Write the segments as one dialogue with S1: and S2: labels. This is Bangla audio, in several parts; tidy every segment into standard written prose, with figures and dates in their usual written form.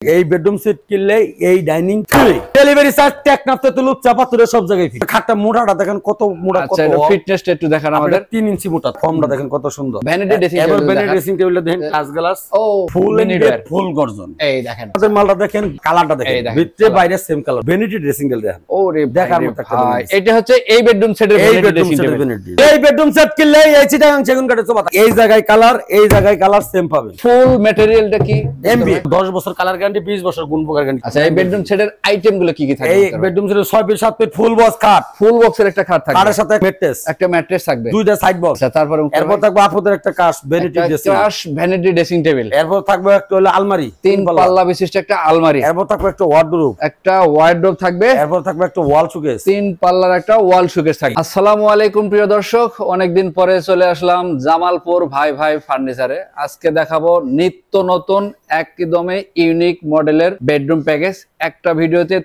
S1: এই বেডরুম সেট কিনলে এই dining free, delivery charge Teknaf তেতুল চাপাতুরে সব জায়গায় ফ্রি। খাটটা মোটাটা দেখেন কত মোটা, কত
S2: এটা ফিটনেসটা একটু দেখান আমাদের।
S1: 3 ইঞ্চি মোটা, ফর্মটা দেখেন কত সুন্দর।
S2: ভ্যানিটি ড্রেসিং টেবিল,
S1: এবার ভ্যানিটি ড্রেসিং টেবিলটা দেখেন কাঁচ গ্লাস,
S2: ও
S1: ফুল এন্ড ফুল গর্জন।
S2: এই দেখেন
S1: আমাদের মালটা দেখেন, কালারটা দেখেন, ভিতরে বাইরে same colour. Vanity dressing table দেখেন,
S2: ওরে
S1: দেখার মতো একটা জিনিস।
S2: এটা হচ্ছে এই বেডরুম সেটের ভ্যানিটি ড্রেসিং টেবিল।
S1: এই বেডরুম সেট কিনলে এই চিটাগাং সেগুন কাঠের সোফা, এই জায়গায় কালার, এই জায়গায় কালার সেম পাবেন।
S2: ফুল ম্যাটেরিয়ালটা কি
S1: এমবি 10 বছর কালার গ্যারান্টি, 20 বছর গুণ প্রকার গ্যারান্টি।
S2: আচ্ছা, এই বেডরুম সেটের আইটেম গুলো কি কি থাকবে?
S1: এই বেডরুম সেটের 6 ফিট 7 ফিট ফুল বক্স খাট,
S2: ফুল বক্সের একটা খাট থাকবে,
S1: খাটের সাথে ম্যাট্রেস,
S2: একটা ম্যাট্রেস থাকবে,
S1: দুইটা সাইড বক্স।
S2: আচ্ছা, তারপরে
S1: এরপর থাকবে আপুদের একটা কাশ ভ্যানিটি ড্রেসিং,
S2: কাশ ভ্যানিটি ড্রেসিং টেবিল।
S1: এরপর থাকবে একটা হলো আলমারি,
S2: 3 পাল্লা বিশিষ্ট একটা আলমারি।
S1: এরপর থাকবে একটা ওয়ার্ডরোব,
S2: একটা ওয়ার্ডরোব থাকবে।
S1: এরপর থাকবে একটা ওয়াল শোকেস,
S2: 3 পাল্লার একটা ওয়াল শোকেস থাকবে। আসসালামু আলাইকুম প্রিয় দর্শক, অনেকদিন পরে চলে আসলাম জামালপুর ভাই ভাই ফার্নিচারে। আজকে দেখাবো নিত্য নতুন একদমই ইউনিক মডেলের বেডরুম প্যাকেজ। একটা ভিডিওতে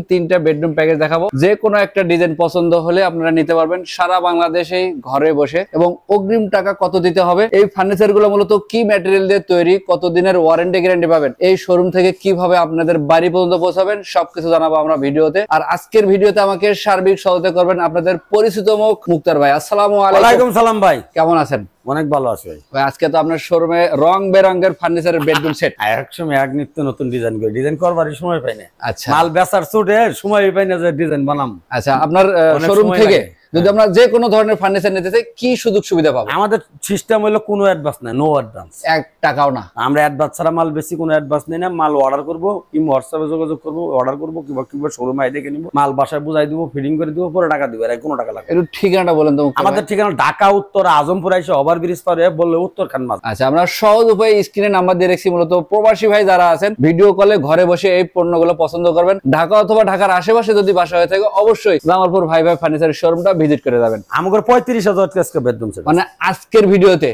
S2: তিনটা বেডরুম প্যাকেজ দেখাবো। যে কোনো একটা ডিজাইন পছন্দ হলে আপনারা নিতে পারবেন সারা বাংলাদেশেই ঘরে বসে। এবং অগ্রিম টাকা কত দিতে হবে, এই ফার্নিচার গুলো মূলত কি ম্যাটেরিয়াল দিয়ে তৈরি, কতদিনের ওয়ারেন্টি গ্যারান্টি পাবেন, এই শোরুম থেকে কিভাবে আপনাদের বাড়ি পর্যন্ত পৌঁছাবেন, সবকিছু জানাবো আমরা ভিডিওতে। আর আজকের ভিডিওতে আমাকে সার্বিক সহায়তা করবেন আপনাদের পরিচিত মুখ মুক্তার ভাই। আসসালামু আলাইকুম।
S1: সালাম ভাই,
S2: কেমন আছেন?
S1: অনেক ভালো আছি
S2: ভাই। আজকে তো আপনার শোরুমে রং বেরঙের ফার্নিচারের বেডরুম সেট,
S1: একসময় এক নিত্য নতুন ডিজাইন করে ডিজাইন করবারই সময় পাই না।
S2: আচ্ছা,
S1: মাল বেচার ছুটে সময় পাই না যে ডিজাইন বানাম।
S2: আচ্ছা, আপনার শোরুম থেকে যদি আমরা যে কোনো ধরনের ফার্নিচার নিতে চাই কি সুযোগ সুবিধা পাবো?
S1: আমাদের সিস্টেম হলো কোনো অ্যাডভান্স না, নো অ্যাডভান্স,
S2: 1 টাকাও না।
S1: আমরা অ্যাডভান্স ছাড়া মাল বেশি কোনো অ্যাডভান্স নেই না। মাল অর্ডার করবো, কিংবা হোয়াটসঅ্যাপে যোগাযোগ করবো, অর্ডার করবো, কিংবা শোরুমে দেখে নিবো, মাল বাসায় বুঝাই দিব, ফিটিং করে দিব, পরে টাকা দিব, আর কোনো টাকা লাগবে।
S2: একটু ঠিকানাটা বলেন তো।
S1: আমাদের ঠিকানা ঢাকা উত্তর আজমপুর, আইসা ওভারব্রিজ পারে বললে উত্তর খান মাছ।
S2: আচ্ছা, আমরা সহজ উপায়ে স্ক্রিনে নাম্বার দিয়ে রেখেছি। মূলত প্রবাসী ভাই যারা আছেন ভিডিও কলে ঘরে বসে এই পণ্যগুলো পছন্দ করবেন। ঢাকা অথবা ঢাকার আশেপাশে যদি বাসা হয়ে থাকে অবশ্যই জামালপুর ভাই ভাই ফার্নিচারের শোরুমটা ভিজিট করে যাবেন।
S1: আমাদের 35,000 টাকা বেডরুম সেট,
S2: মানে আজকের ভিডিওতে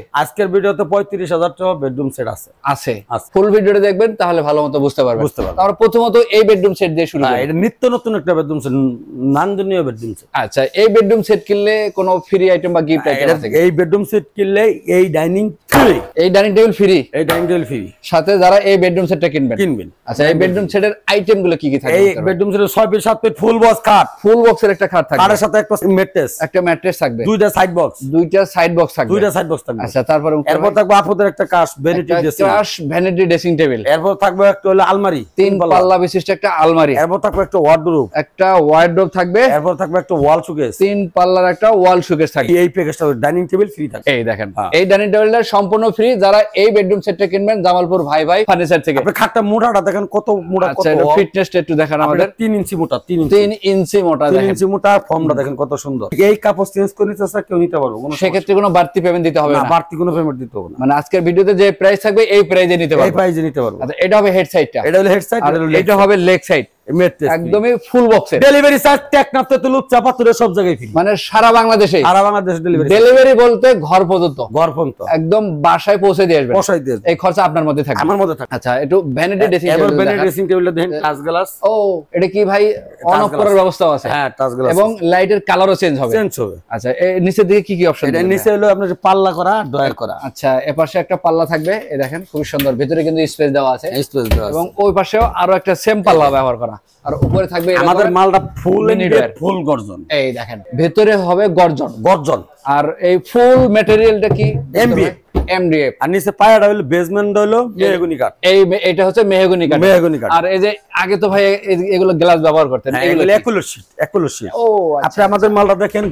S1: 35,000 টাকা বেডরুম সেট আছে।
S2: ফুল ভিডিওটা দেখবেন তাহলে ভালো মতো বুঝতে পারবেন। তারপর প্রথমত এই বেডরুম সেট দিয়ে শুরু করি।
S1: এটা নিত্য নতুন একটা বেডরুম সেট, নান্দনীয় বেডরুম সেট।
S2: আচ্ছা, এই বেডরুম সেট কিনলে কোনো ফ্রি আইটেম বা গিফট আইটেম আছে?
S1: এই বেডরুম সেট কিনলে এই ডাইনিং ফ্রি,
S2: এই ডাইনিং টেবিল ফ্রি,
S1: এই ডাইনিং টেবিল ফ্রি
S2: সাথে যারা এই বেডরুম সেটটা কিনবেন।
S1: আচ্ছা,
S2: এই বেডরুম সেটের আইটেম গুলো কি কি থাকবে?
S1: এই বেডরুম সেটের 6 ফিট 7 ফিট ফুল বক্স খাট,
S2: ফুল বক্সের একটা খাট থাকবে,
S1: খাটের সাথে একটা ম্যাট্রেস,
S2: একটা ম্যাট্রেস থাকবে,
S1: দুইটা সাইড বক্স,
S2: দুইটা সাইড বক্স থাকবে। আচ্ছা, তারপরে
S1: এরপর থাকবে আপুদের একটা কাশ ভ্যানিটি ড্রেসিং,
S2: কাশ ভ্যানিটি ড্রেসিং টেবিল।
S1: এরপর থাকবে একটা হলো আলমারি,
S2: 3 পাল্লা বিশিষ্ট একটা আলমারি।
S1: এরপর থাকবে একটা ওয়ার্ডরোব,
S2: একটা ওয়ার্ডরোব থাকবে।
S1: এরপর থাকবে একটা ওয়াল শোকেস,
S2: 3 পাল্লার একটা ওয়াল শোকেস থাকবে।
S1: এই প্যাকেজটা ডাইনিং টেবিল ফ্রি থাকবে।
S2: এই দেখেন, এই ডাইনিং টেবিলটা সম্পূর্ণ ফ্রি যারা এই বেডরুম সেটটা কিনবেন জামালপুর ভাই ভাই ফার্নিচার থেকে।
S1: আপনি খাটটা মোটাটা দেখেন কত মোটা, কত
S2: এটা ফিটনেসটা একটু দেখান আমাদের।
S1: 3 ইঞ্চি মোটা, 3
S2: ইঞ্চি মোটা,
S1: 3 ইঞ্চি মোটা। ফর্মটা দেখেন কত সুন্দর। এই কাপড় চেঞ্জ করে নিতে চাই কেউ নিতে পারবো,
S2: সেক্ষেত্রে কোনো বাড়তি পেমেন্ট দিতে হবে না।
S1: বাড়তি কোনো পেমেন্ট দিতে হবে না,
S2: মানে আজকের ভিডিওতে যে প্রাইস থাকবে এই প্রাইসে নিতে পারবো,
S1: এই প্রাইসে নিতে পারবো।
S2: আচ্ছা, এটা হবে হেড সাইডটা,
S1: এটা হলো হেড সাইড,
S2: এটা হবে লেগ সাইড, একদমই ফুল বক্সের।
S1: ডেলিভারি চার্জ টেকনাফ তেতুল চাপাতুরে সব জায়গায় ফ্রি,
S2: মানে সারা বাংলাদেশে,
S1: সারা বাংলাদেশ
S2: ডেলিভারি বলতে ঘর পর্যন্ত,
S1: ঘর পর্যন্ত
S2: একদম বাসায় পৌঁছে দিয়ে আসবেন।
S1: পৌঁছাই দিয়ে
S2: এই খরচা আপনার মধ্যে থাকবে,
S1: আমার মধ্যে থাকবে।
S2: আচ্ছা, একটু ভ্যানিটি ড্রেসিং
S1: এবার
S2: টেবিল,
S1: ভ্যানিটি ড্রেসিং টেবিলটা দেখেন কাঁচ গ্লাস।
S2: ও, এটা কি ভাই অন অফ করার ব্যবস্থাও আছে?
S1: হ্যাঁ, টাচ গ্লাস,
S2: এবং লাইটের কালারও চেঞ্জ হবে।
S1: আচ্ছা,
S2: এই নিচের দিকে কি কি অপশন?
S1: এটা নিচে হলো আপনার পাল্লা করা, ডয়ার করা।
S2: আচ্ছা, এপাশে একটা পাল্লা থাকবে, এই দেখেন খুব সুন্দর, ভিতরে কিন্তু স্পেস দেওয়া আছে,
S1: স্পেস দেওয়া আছে,
S2: এবং ওই পাশেও আরো একটা সেম পাল্লা ব্যবহার করা। আর উপরে থাকবে
S1: আমাদের মালটা ফুল এন্ড ফুল গর্জন।
S2: এই দেখেন, ভিতরে হবে গর্জন,
S1: গর্জন।
S2: আর এই ফুল ম্যাটেরিয়ালটা কি? এমডিএফ।
S1: আর নিচে পায়াটা হলো বেসমেন্ট হলো মেহগনি কাঠ।
S2: এটা হচ্ছে মেহগনি কাঠ,
S1: মেহগনি কাঠ।
S2: আর এই যে আগে তো ভাই এগুলো গ্লাস ব্যবহার করতেন,
S1: এগুলো একুলো শীট।
S2: ও,
S1: আপনি আমাদের মালটা দেখেন,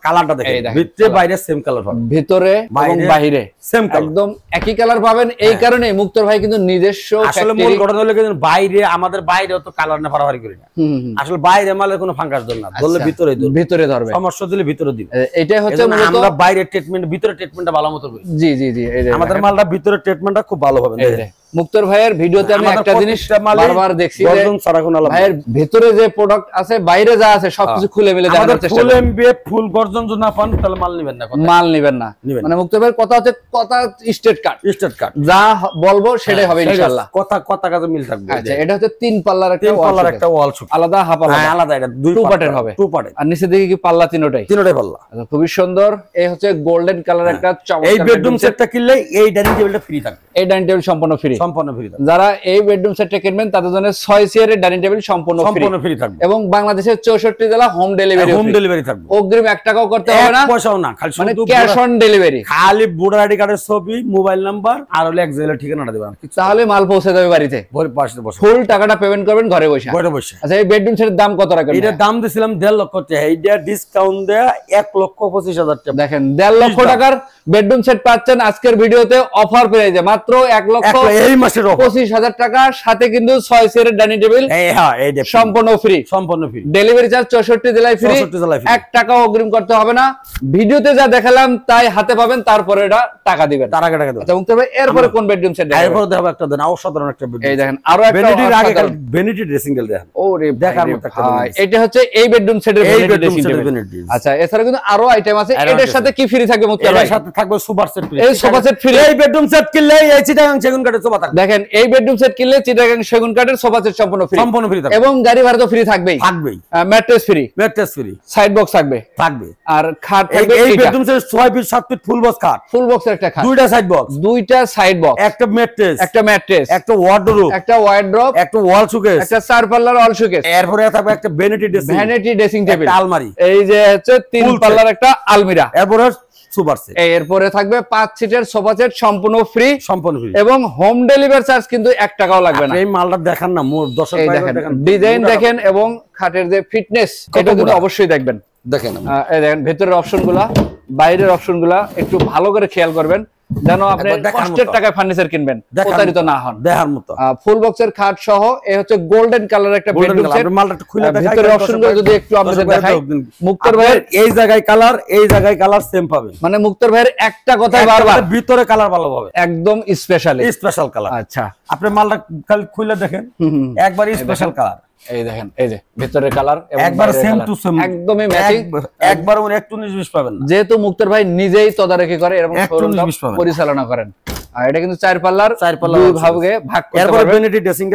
S1: কালারটা দেখেন, ভিতরে বাইরে সেম কালার পাবেন,
S2: ভিতরে এবং বাইরে
S1: সেম কালার,
S2: একদম একই কালার পাবেন। এই কারণে মুক্তর ভাই কিন্তু নিজস্ব
S1: আসলে মূল ঘটনা হলো কিন্তু বাইরে, আমাদের বাইরে তো কালার না ফারাফারি করি না। আসলে বাইরে মালের কোনো ফাঙ্কাস ধরে না, ধরলে ভিতরে ধরবে, সমস্যা দিলে ভিতরে দিবে।
S2: এটাই হচ্ছে
S1: আমরা বাইরে ট্রিটমেন্ট, ভিতরে ট্রিটমেন্টটা ভালো মতো করি।
S2: জি,
S1: আমাদের মালটা ভিতরে ট্রিটমেন্টটা খুব ভালো হবে।
S2: মুক্তর ভাইয়ের ভিডিওতে আমি একটা জিনিস বারবার দেখছি, ভাইয়ের ভিতরে যে প্রোডাক্ট আছে বাইরে যা আছে সবকিছু খুলে মিলে দেখানোর চেষ্টা করেন। ফুল গর্জন যদি না পান তাহলে মাল নেবেন না, মানে মুক্তর ভাইয়ের কথা হচ্ছে কথা স্ট্রেট কাট, যা বলবো সেটাই হবে ইনশাআল্লাহ, কথা কাজে মিল থাকবে। আচ্ছা, এটা হচ্ছে 3 পাল্লার একটা ওয়াল শোকেস, আলাদা হাফ
S1: আলাদা, এটা 2 পার্টের হবে, 2 পার্টের।
S2: আর নিচে দিকে কি পাল্লা? তিনটাই পাল্লা। আচ্ছা, খুবই সুন্দর। এই হচ্ছে গোল্ডেন কালার একটা চমৎকার।
S1: এই বেডরুম সেটটা কিনলে এই ডাইনিং টেবিলটা ফ্রি থাকবে,
S2: এই ডাইনিং টেবিল সম্পূর্ণ ফ্রি। সম্পূর্ণ ফ্রি। যারা এই বেডরুম সেটটা কিনবেন তাদের জন্য 6 চেয়ারের ডাইনিং টেবিল সম্পূর্ণ ফ্রি
S1: থাকবে
S2: এবং বাংলাদেশের 64 জেলা হোম ডেলিভারি
S1: থাকবে।
S2: অগ্রিম 1 টাকাও করতে হবে না,
S1: পয়সাও না, খালি
S2: মানে ক্যাশ অন ডেলিভারি।
S1: খালি ভোটার আইডি কার্ডের ছবি, মোবাইল নাম্বার আর হলো এক জেলার ঠিকানাটা দিবেন,
S2: তাহলে মাল পৌঁছে যাবে বাড়িতে। ফুল টাকাটা পেমেন্ট করবেন ঘরে বসে। আচ্ছা, এই বেডরুম সেটের দাম কত রাখবেন?
S1: এটার দাম দিছিলাম 1.5 লক্ষ টাকা, এইটা ডিসকাউন্ট দেয়া 1,25,000 টাকা।
S2: দেখেন 1.5 লক্ষ টাকার বেডরুম সেট পাচ্ছেন আজকের ভিডিওতে অফার পেয়ে যায় মাত্র 1,25,000 টাকা, সাথে কিন্তু 6 চেয়ারের ডাইনিং টেবিল সম্পূর্ণ ফ্রি। ডেলিভারি চার্জ 64 জেলায় ফ্রি, 1 টাকা অগ্রিম করতে হবে না। ভিডিওতে যা দেখালাম তাই হাতে পাবেন, তারপরে এটা টাকা দিবেন। আচ্ছা মুক্তার ভাই, এরপরে কোন বেডরুম সেট দেখাবেন?
S1: এরপরে দেখাবো একটা দেন অসাধারণ একটা বেডরুম।
S2: এই দেখেন আরো একটা
S1: ভ্যানিটি ড্রেসিং টেবিল দেখেন।
S2: ওরে দেখার মতো একটা জিনিস। এটা হচ্ছে এই বেডরুম সেটের ভ্যানিটি ড্রেসিং টেবিল। আচ্ছা, এছাড়া কিন্তু আরো আইটেম আছে। এটার সাথে কি ফ্রি থাকবে মুক্তার ভাই?
S1: এর সাথে থাকবে সোফা সেট ফ্রি।
S2: এই সোফা সেট ফ্রি।
S1: এই বেডরুম সেট কিনলে এই চিটাগাং সেগুন কাঠের সোফা থাকবে।
S2: দেখেন এই বেডরুম সেট কিনলে চিটাগাং সেগুন কাঠের সোফা সেট সম্পূর্ণ ফ্রি থাকবে এবং গাড়ি ভাড়া তো ফ্রি থাকবেই। ম্যাট্রেস ফ্রি, সাইড বক্স থাকবে আর খাট থাকবে।
S1: এই bedroom set 6 feet 7 feet full box খাট,
S2: একটা খাট,
S1: দুইটা সাইড বক্স, একটা ম্যাট্রেস, একটা ওয়ার্ডরোব, একটা ওয়াল শোকেস, একটা 4 পাল্লার ওয়াল শোকেস। এরপরে থাকবে একটা ভ্যানিটি ড্রেসিং টেবিল, একটা আলমারি।
S2: এই যে হচ্ছে 3 পাল্লার একটা আলমিরা।
S1: এরপরে সুপার সেট।
S2: এরপরে থাকবে 5 সিটের সোফা সেট সম্পূর্ণ ফ্রি এবং হোম ডেলিভারি চার্জ কিন্তু 1 টাকাও লাগবে না।
S1: এই মালটা দেখান না, মোর দর্শক ভাই দেখেন,
S2: ডিজাইন দেখেন এবং খাটের যে ফিটনেস এটা কিন্তু অবশ্যই দেখবেন।
S1: দেখেন
S2: এই দেখেন ভেতরের অপশনগুলা, বাইরের অপশনগুলা একটু ভালো করে খেয়াল করবেন যেন আপনি কষ্টের টাকায় ফার্নিচার কিনবেন, প্রতারিত না হন।
S1: দেখার মতো
S2: ফুল বক্সের খাট সহ এই হচ্ছে গোল্ডেন কালার একটা বেডরুম সেট।
S1: মালটা একটু খুলে দেখাই,
S2: ভিতরের অপশনগুলো যদি একটু আপনাদের দেখাই। মুক্তার ভাইয়ের
S1: এই জায়গায় কালার সেম পাবেন,
S2: মানে মুক্তার ভাইয়ের একটা কথাই বারবার,
S1: ভিতরে কালার ভালো পাবে,
S2: একদম স্পেশাল কালার।
S1: আচ্ছা, আপনি মালটা খালি খুলে দেখেন, একবার স্পেশাল কালার।
S2: এই দেখেন, এই যে ভিতরের কালার
S1: একবার সেম টু সেম,
S2: একদমই ম্যাচিং,
S1: একবার একটু 19-20 পাবেন না।
S2: যেহেতু মুক্তার ভাই নিজেই তদারকি করে এবং শোরুমটা পরিচালনা করেন। আর এটা কিন্তু 4 পাল্লার দুই ভাগে ভাগ করতে পারবেন।
S1: এরপর ভ্যানিটি ড্রেসিং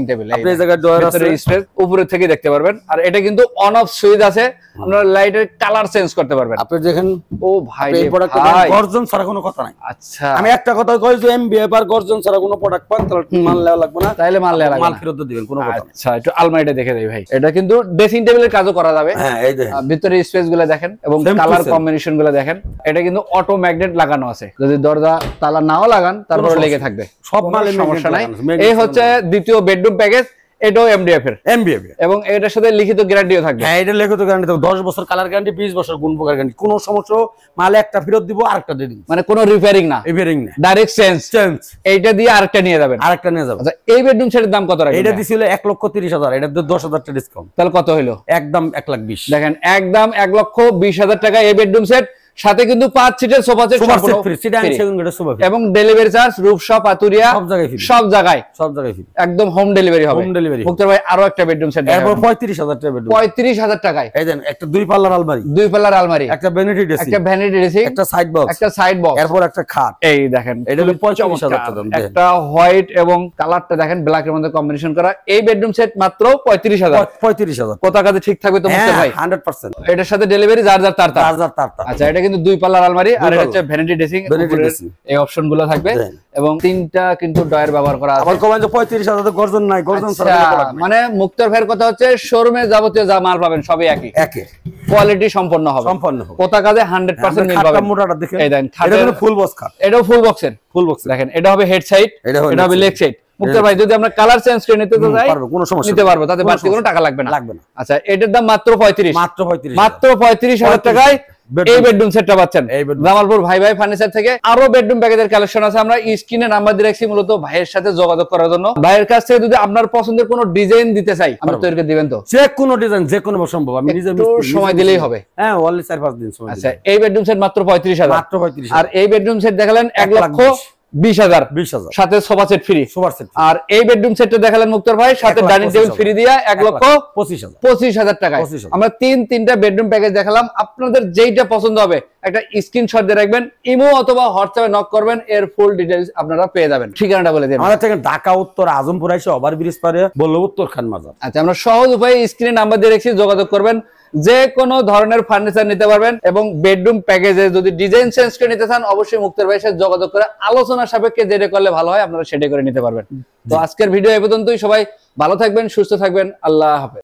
S1: টেবিল, আপনি এই জায়গায় ডয়ার আছে,
S2: স্পেস উপরে থেকে দেখতে পারবেন। আর এটা কিন্তু অন অফ সুইচ আছে, আপনারা লাইটের কালার চেঞ্জ করতে পারবেন।
S1: আপনি দেখেন, ও ভাই এই প্রোডাক্ট গর্জন ছাড়া কোনো কথা নাই।
S2: আচ্ছা,
S1: আমি একটা কথা কই যে এমবিএফ আর গর্জন ছাড়া কোনো প্রোডাক্ট পান তাহলে মাল নেওয়া লাগবে না,
S2: তাইলে মাল নেওয়া লাগবে,
S1: মাল ফেরত দিবেন কোনো কথা।
S2: আচ্ছা, একটু আলমারিটা দেখে দেই ভাই। এটা কিন্তু ড্রেসিং টেবিলের কাজও করা যাবে।
S1: হ্যাঁ, এই দেখেন
S2: ভিতরের স্পেসগুলো দেখেন এবং কালার কম্বিনেশনগুলো দেখেন। এটা কিন্তু অটো ম্যাগনেট লাগানো আছে, যদি দরজা তালা নাও লাগান তারপর লেগে থাকবে, সব মালের সমস্যা নাই। এই হচ্ছে দ্বিতীয় বেডরুম প্যাকেজ, এটাও এমডিএফ এবং এটার সাথে লিখিত গ্যারান্টিও থাকবে।
S1: হ্যাঁ, এটা লিখিত গ্যারান্টি থাকবে, 10 বছর কালার গ্যারান্টি, 20 বছর গুণ প্রকার গ্যারান্টি। কোনো সমস্যা মালে একটা ফেরত দিব, আরেকটা দিয়ে দিব,
S2: মানে কোনো রিপেয়ারিং না, ডাইরেক্ট চেঞ্জ। এইটা দিয়ে আরেকটা নিয়ে যাবেন। আচ্ছা, এই বেডরুম সেটের দাম কত রাখবেন?
S1: এটা দিছিল 1,30,000, এটা 10,000 টাকা ডিসকাউন্ট,
S2: তাহলে কত হলো?
S1: একদম 1,20,000।
S2: দেখেন, একদম 1,20,000 টাকা এই বেডরুম সেট, সাথে কিন্তু 5 সিটের সোফা সেট এবং ডেলিভারি চার্জ রূপসা পাতুরিয়া সব জায়গায় ফ্রি, একদম হোম ডেলিভারি হবে। মুক্তার ভাই আরো একটা বেডরুম সেট,
S1: এরপর 35,000 টাকা বেডরুম,
S2: 35,000 টাকায়।
S1: এই দেন, একটা 2 পাল্লার আলমারি, একটা ভ্যানিটি ড্রেসিং, একটা সাইড বক্স, এরপর একটা খাট।
S2: এই দেখেন,
S1: এটা হলো 35,000 টাকা দাম।
S2: একটা হোয়াইট এবং কালারটা দেখেন ব্ল্যাক এর মধ্যে কম্বিনেশন করা। এই বেডরুম সেট মাত্র 35,000। কত কাজে ঠিক থাকবে তো মুক্তার ভাই?
S1: 100%।
S2: এটার সাথে ডেলিভারি যার তার। আচ্ছা, এটা কিন্তু 2 পাল্লার আলমারি আর এটা হচ্ছে ভ্যানিটি ড্রেসিং। এই অপশনগুলো থাকবে এবং 3টা কিন্তু ডয়ার ব্যবহার করা আছে।
S1: আবার কমেন যে 35,000 গর্জন নাই, গর্জন ছাড়া
S2: মানে মুক্তার ভাইয়ের কথা হচ্ছে শোরুমে যাবতীয় যা মাল পাবেন সবই একই কোয়ালিটি সম্পন্ন হবে। কত কাজে 100% মিল পাবেন।
S1: মোটাটা দেখেন,
S2: এই দেখেন,
S1: এটা হলো ফুল বক্স খাট,
S2: এটাও ফুল বক্সের দেখেন। এটা হবে হেড সাইড, এটা হবে লেগ সাইড। মুক্তার ভাই যদি আমরা কালার চেঞ্জ করে নিতে চাই নিতে পারবো, তাতে বাড়তি কোনো টাকা লাগবে না। আচ্ছা, এটার দাম মাত্র 35,000 টাকায় এই বেডরুম সেটটা পাচ্ছেন জামালপুর ভাই ফার্নিচার থেকে। আরো বেডরুম প্যাকেজের কালেকশন আছে, আমরা স্ক্রিনে নাম্বার দিয়ে রাখছি মূলত ভাইয়ের সাথে যোগাযোগ করার জন্য। ভাইয়ের কাছ থেকে যদি আপনার পছন্দের কোনো ডিজাইন দিতে চাই, আমরা তৈরি করে দিবেন তো?
S1: যে কোনো ডিজাইন, যে কোনো সম্ভব, আমি নিজে
S2: সময় দিলেই হবে।
S1: হ্যাঁ, অনলি 4-5 দিন সময়।
S2: আচ্ছা, এই বেডরুম সেট মাত্র 35,000। আর এই বেডরুম সেট দেখালেন 1,20,000 সাথে সোফা সেট ফ্রি। আর এই বেডরুম সেটটা দেখালেন মুক্তার ভাই সাথে ডাইনিং টেবিল ফ্রি দিয়া 1,25,000 টাকায়। আমরা তিনটা বেডরুম প্যাকেজ দেখালাম, আপনাদের যেইটা পছন্দ হবে একটা স্ক্রিনশট দিয়ে রাখবেন, ইমো অথবা হোয়াটসঅ্যাপে নক করবেন, এর ফুল ডিটেইলস আপনারা পেয়ে যাবেন। ঠিকানাটা বলে দিন।
S1: আমাদের থেকে ঢাকা উত্তর আজমপুর এসে ওভারব্রিজ পারে বললো উত্তর খান মাজার।
S2: আচ্ছা, আমরা সহজ উপায়ে স্ক্রিনে নাম্বার দিয়ে রেখেছি, যোগাযোগ করবেন। যে কোনো ধরনের ফার্নিচার নিতে পারবেন এবং বেডরুম প্যাকেজে যদি ডিজাইন চেঞ্জ করে নিতে চান অবশ্যই মুক্তার ভাইয়ের সাথে যোগাযোগ করে আলোচনা সাপেক্ষে যেটা করলে ভালো হয় আপনারা সেটা করে নিতে পারবেন। তো আজকের ভিডিও এই পর্যন্তই। সবাই ভালো থাকবেন, সুস্থ থাকবেন। আল্লাহ হাফেজ।